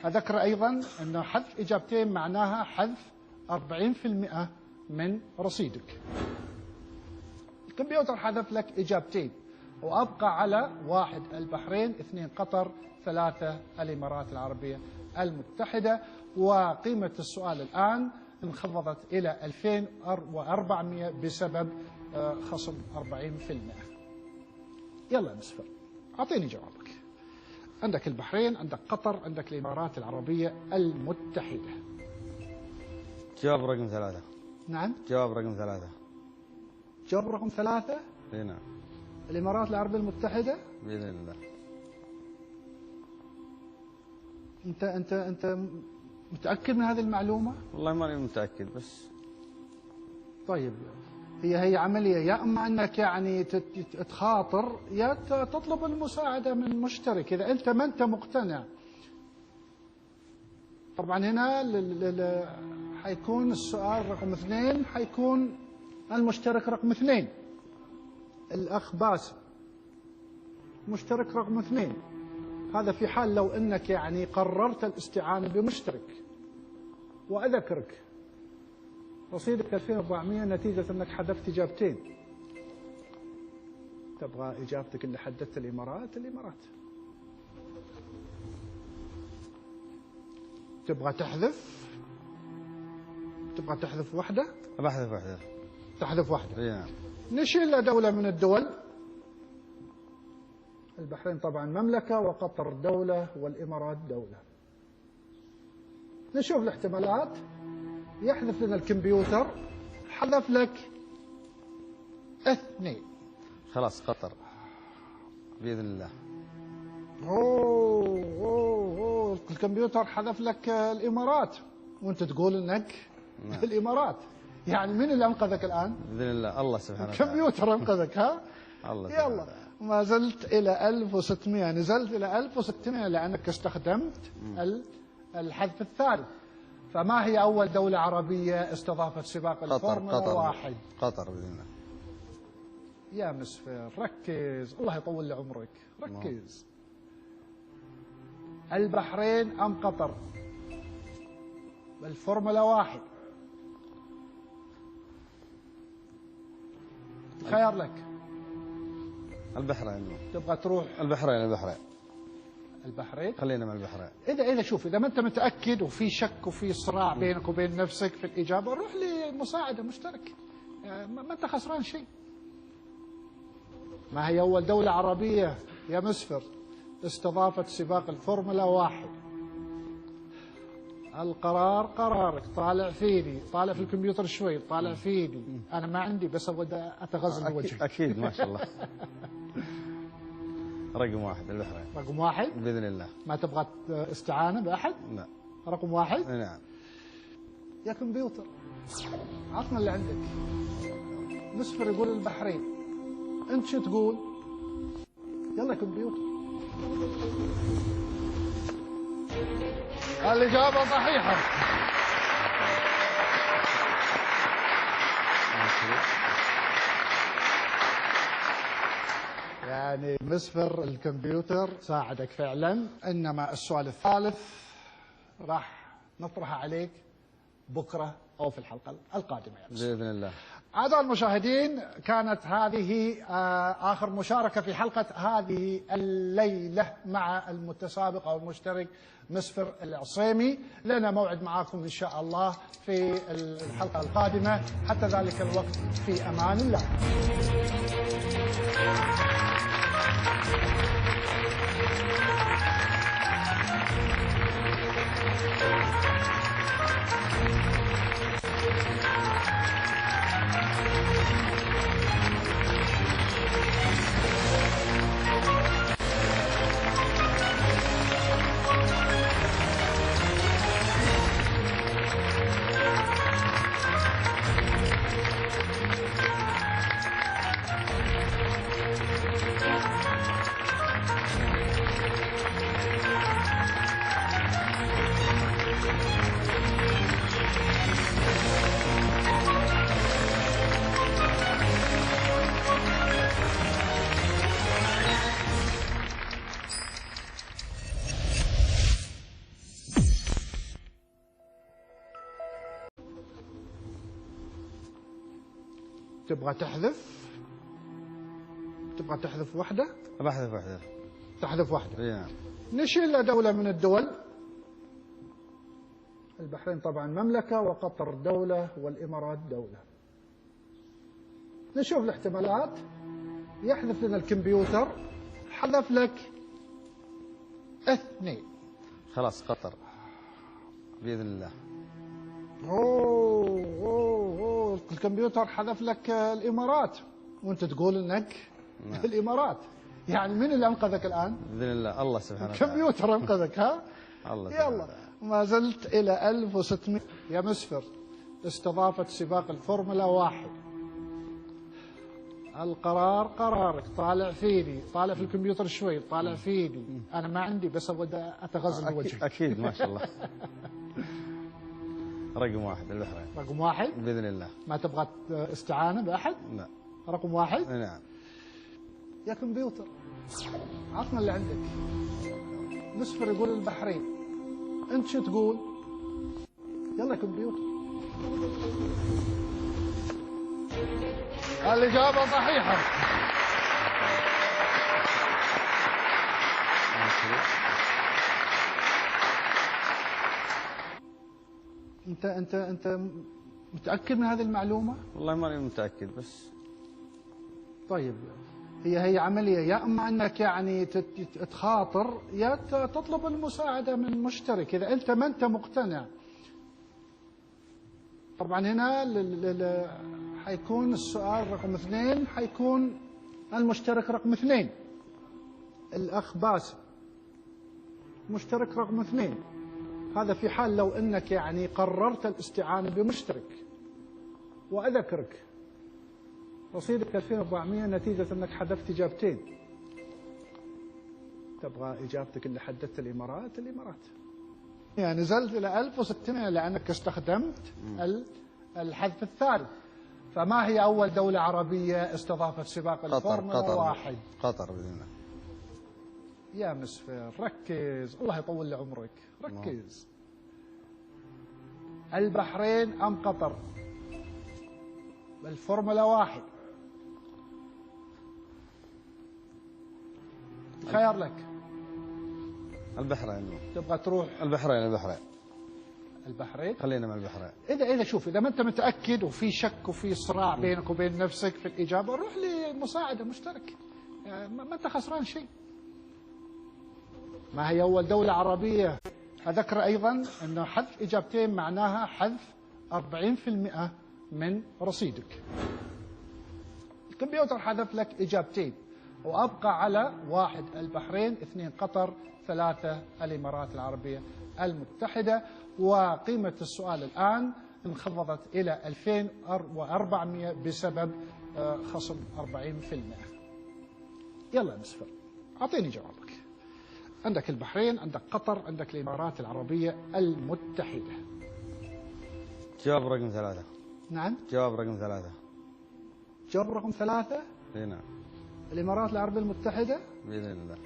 أذكر أيضا أنه حذف إجابتين معناها حذف 40% من رصيدك. الكمبيوتر حذف لك إجابتين وأبقى على 1 البحرين، 2 قطر، 3 الإمارات العربية المتحدة. وقيمة السؤال الآن انخفضت إلى 2400 بسبب خصم 40%. يلا مسفر أعطيني جوابك. عندك البحرين، عندك قطر، عندك الإمارات العربية المتحدة. جواب رقم 3. نعم. جواب رقم 3. جواب رقم 3. اي نعم. الإمارات العربية المتحدة. بإذن الله. أنت متأكد من هذه المعلومة؟ والله ماني متأكد بس. طيب هي عملية، يا اما انك يعني تخاطر يا تطلب المساعدة من مشترك اذا انت ما انت مقتنع. طبعا هنا حيكون السؤال رقم 2 حيكون المشترك رقم 2 الاخ باسم. مشترك رقم 2 هذا في حال لو انك يعني قررت الاستعانة بمشترك. واذكرك رصيدك 2400 نتيجة انك حذفت اجابتين. تبغى اجابتك اللي حددت الامارات؟ الامارات. تبغى تحذف؟ تبغى تحذف واحدة؟ بحذف واحدة. تحذف واحدة. اي نعم. نشيل دولة من الدول. البحرين طبعا مملكة، وقطر دولة، والامارات دولة. نشوف الاحتمالات. يحذف لنا الكمبيوتر، حذف لك 2. خلاص قطر بإذن الله. أوه الكمبيوتر حذف لك الإمارات وأنت تقول إنك الإمارات. يعني من اللي أنقذك الآن؟ بإذن الله الله سبحانه وتعالى. الكمبيوتر أنقذك. ها؟ الله يلا ما زلت إلى 1600، نزلت إلى 1600 لأنك استخدمت الحذف الثالث. فما هي أول دولة عربية استضافت سباق الفورمولا 1؟ قطر بإذن الله. يا مسفر ركز، الله يطول لي عمرك، ركز. البحرين أم قطر؟ الفورمولا 1 خير لك. البحرين. تبغى تروح البحرين. البحرين؟ خلينا مع البحرين. إذا شوف، إذا ما أنت متأكد وفي شك وفي صراع بينك وبين نفسك في الإجابة، روح لمساعدة مشترك. يعني ما أنت خسران شيء. ما هي أول دولة عربية يا مسفر استضافت سباق الفورمولا 1؟ القرار قرارك. طالع فيني، طالع في الكمبيوتر شوي، طالع فيني. أنا ما عندي بس أبغى أتغزل وجهك. أكيد ما شاء الله. رقم 1 البحرين. رقم 1 بإذن الله. ما تبغى استعانة بأحد؟ لا. رقم 1؟ نعم. يا كمبيوتر عطنا اللي عندك. مسفر يقول البحرين، أنت شو تقول؟ يلا كمبيوتر. الإجابة صحيحة. يعني مسفر الكمبيوتر ساعدك فعلا. إنما السؤال الثالث راح نطرحه عليك بكرة أو في الحلقة القادمة بإذن الله. أعزائي المشاهدين، كانت هذه آخر مشاركة في حلقة هذه الليلة مع المتسابق أو المشترك مسفر العصيمي. لنا موعد معكم إن شاء الله في الحلقة القادمة. حتى ذلك الوقت في أمان الله. تبغى تحذف؟ تبغى تحذف واحدة؟ بحذف واحدة. تحذف واحدة. اي نعم. نشيل دولة من الدول. البحرين طبعا مملكة، وقطر دولة، والإمارات دولة. نشوف الاحتمالات. يحذف لنا الكمبيوتر. حذف لك 2. خلاص قطر بإذن الله. أوه الكمبيوتر حذف لك الإمارات، وأنت تقول إنك الإمارات. يعني من اللي أنقذك الآن؟ بإذن الله الله سبحانه وتعالى. الكمبيوتر أنقذك. ها؟ الله يلا ما زلت إلى 1600 يا مسفر. استضافت سباق الفورمولا 1. القرار قرارك. طالع فيني، طالع في الكمبيوتر شوي، طالع فيني. أنا ما عندي، بس أبغى أتغزل وجهك. أكيد ما شاء الله. رقم 1 البحرين. رقم 1 بإذن الله. ما تبغى استعانة بأحد؟ لا. رقم 1. نعم. يا كمبيوتر عطنا اللي عندك. مسفر يقول البحرين، أنت شو تقول؟ يلا كمبيوتر. الإجابة صحيحة. أنت متأكد من هذه المعلومة؟ والله ماني متأكد بس. طيب هي عملية، يا اما انك يعني تخاطر، يا تطلب المساعدة من مشترك اذا انت ما انت مقتنع. طبعا هنا حيكون السؤال رقم 2، حيكون المشترك رقم 2 الاخ باسم. مشترك رقم 2 هذا في حال لو انك يعني قررت الاستعانة بمشترك. واذكرك رصيدك 2400 نتيجة انك حذفت اجابتين. تبغى اجابتك اللي حددت الامارات؟ يعني نزلت الى 1600 لانك استخدمت الحذف الثالث. فما هي اول دولة عربية استضافت سباق الفورمولا 1؟ قطر باذن الله. يا مسفر ركز، الله يطول لعمرك، ركز. البحرين ام قطر؟ الفورمولا 1 خيار لك. البحرين. تبغى تروح البحرين. خلينا مع البحرين. اذا شوف، اذا ما انت متاكد وفي شك وفي صراع بينك وبين نفسك في الاجابه، روح لمساعده مشترك. يعني ما انت خسران شيء. ما هي اول دوله عربيه؟ اذكر ايضا انه حذف اجابتين معناها حذف 40% من رصيدك. الكمبيوتر حذف لك اجابتين، وابقى على 1 البحرين، 2 قطر، 3 الامارات العربيه المتحده. وقيمه السؤال الان انخفضت الى 2400 بسبب خصم 40%. يلا يا مسفر اعطيني جوابك. عندك البحرين، عندك قطر، عندك الامارات العربيه المتحده. جواب رقم 3. نعم. جواب رقم 3. جواب رقم 3. اي نعم. الامارات العربيه المتحده باذن الله.